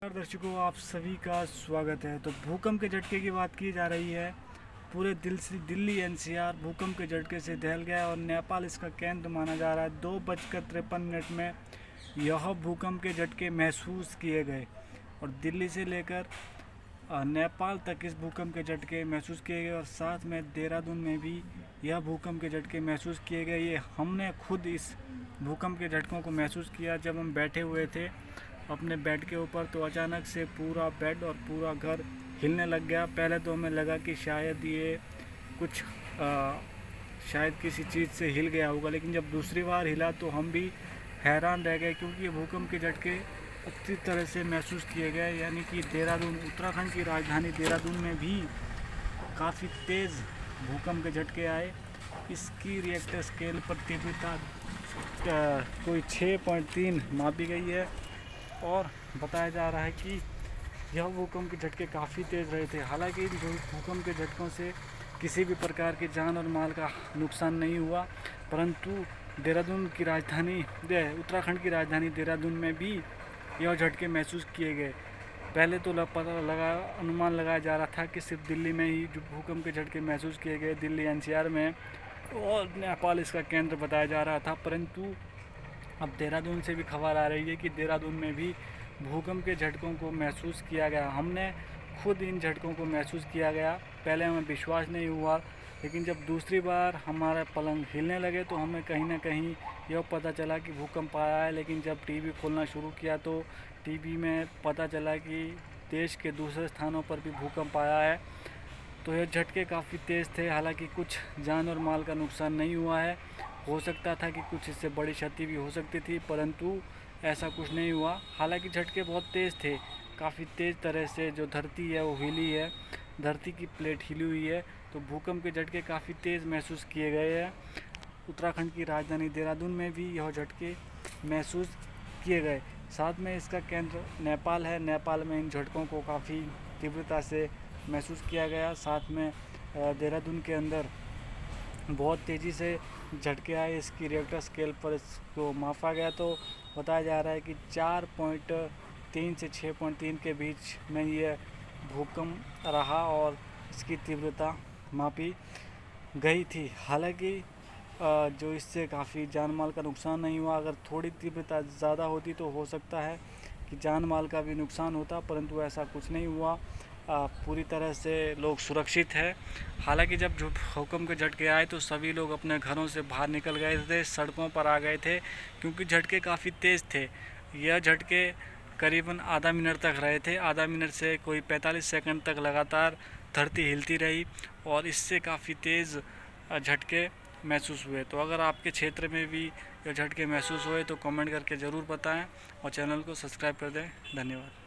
नमस्कार दर्शकों, आप सभी का स्वागत है। तो भूकंप के झटके की बात की जा रही है। पूरे दिल्ली एनसीआर भूकंप के झटके से दहल गया और नेपाल इसका केंद्र माना जा रहा है। 2:53 में यह भूकंप के झटके महसूस किए गए और दिल्ली से लेकर नेपाल तक इस भूकंप के झटके महसूस किए गए और साथ में देहरादून में भी यह भूकंप के झटके महसूस किए गए। ये हमने खुद इस भूकंप के झटकों को महसूस किया जब हम बैठे हुए थे अपने बेड के ऊपर। तो अचानक से पूरा बेड और पूरा घर हिलने लग गया। पहले तो हमें लगा कि शायद ये कुछ शायद किसी चीज़ से हिल गया होगा, लेकिन जब दूसरी बार हिला तो हम भी हैरान रह गए, क्योंकि ये भूकंप के झटके अच्छी तरह से महसूस किए गए। यानी कि देहरादून, उत्तराखंड की राजधानी देहरादून में भी काफ़ी तेज़ भूकंप के झटके आए। इसकी रिएक्टर स्केल पर तीव्रता कोई 6.3 मापी गई है और बताया जा रहा है कि यह भूकंप के झटके काफ़ी तेज़ रहे थे। हालांकि इन भूकंप के झटकों से किसी भी प्रकार की जान और माल का नुकसान नहीं हुआ, परंतु देहरादून की राजधानी उत्तराखंड की राजधानी देहरादून में भी यह झटके महसूस किए गए। पहले तो अनुमान लगाया जा रहा था कि सिर्फ दिल्ली में ही जो भूकंप के झटके महसूस किए गए, दिल्ली एनसीआर में, और नेपाल इसका केंद्र बताया जा रहा था। परंतु अब देहरादून से भी खबर आ रही है कि देहरादून में भी भूकंप के झटकों को महसूस किया गया। हमने खुद इन झटकों को महसूस किया गया। पहले हमें विश्वास नहीं हुआ, लेकिन जब दूसरी बार हमारा पलंग हिलने लगे तो हमें कहीं ना कहीं यह पता चला कि भूकंप आया है। लेकिन जब टीवी खोलना शुरू किया तो टीवी में पता चला कि देश के दूसरे स्थानों पर भी भूकंप आया है। तो यह झटके काफ़ी तेज़ थे। हालांकि कुछ जान और माल का नुकसान नहीं हुआ है। हो सकता था कि कुछ इससे बड़ी क्षति भी हो सकती थी, परंतु ऐसा कुछ नहीं हुआ। हालांकि झटके बहुत तेज़ थे, काफ़ी तेज़ तरह से जो धरती है वो हिली है, धरती की प्लेट हिली हुई है। तो भूकंप के झटके काफ़ी तेज़ महसूस किए गए हैं। उत्तराखंड की राजधानी देहरादून में भी यह झटके महसूस किए गए। साथ में इसका केंद्र नेपाल है। नेपाल में इन झटकों को काफ़ी तीव्रता से महसूस किया गया। साथ में देहरादून के अंदर बहुत तेज़ी से झटके आए। इसकी रिएक्टर स्केल पर इसको मापा गया तो बताया जा रहा है कि 4.3 से 6.3 के बीच में यह भूकंप रहा और इसकी तीव्रता मापी गई थी। हालांकि जो इससे काफ़ी जान माल का नुकसान नहीं हुआ। अगर थोड़ी तीव्रता ज़्यादा होती तो हो सकता है कि जान माल का भी नुकसान होता, परंतु ऐसा कुछ नहीं हुआ। पूरी तरह से लोग सुरक्षित है। हालांकि जब भूकंप के झटके आए तो सभी लोग अपने घरों से बाहर निकल गए थे, सड़कों पर आ गए थे, क्योंकि झटके काफ़ी तेज़ थे। यह झटके करीबन आधा मिनट तक रहे थे। आधा मिनट से कोई 45 सेकंड तक लगातार धरती हिलती रही और इससे काफ़ी तेज़ झटके महसूस हुए। तो अगर आपके क्षेत्र में भी यह झटके महसूस हुए तो कमेंट करके ज़रूर बताएं और चैनल को सब्सक्राइब कर दें। धन्यवाद।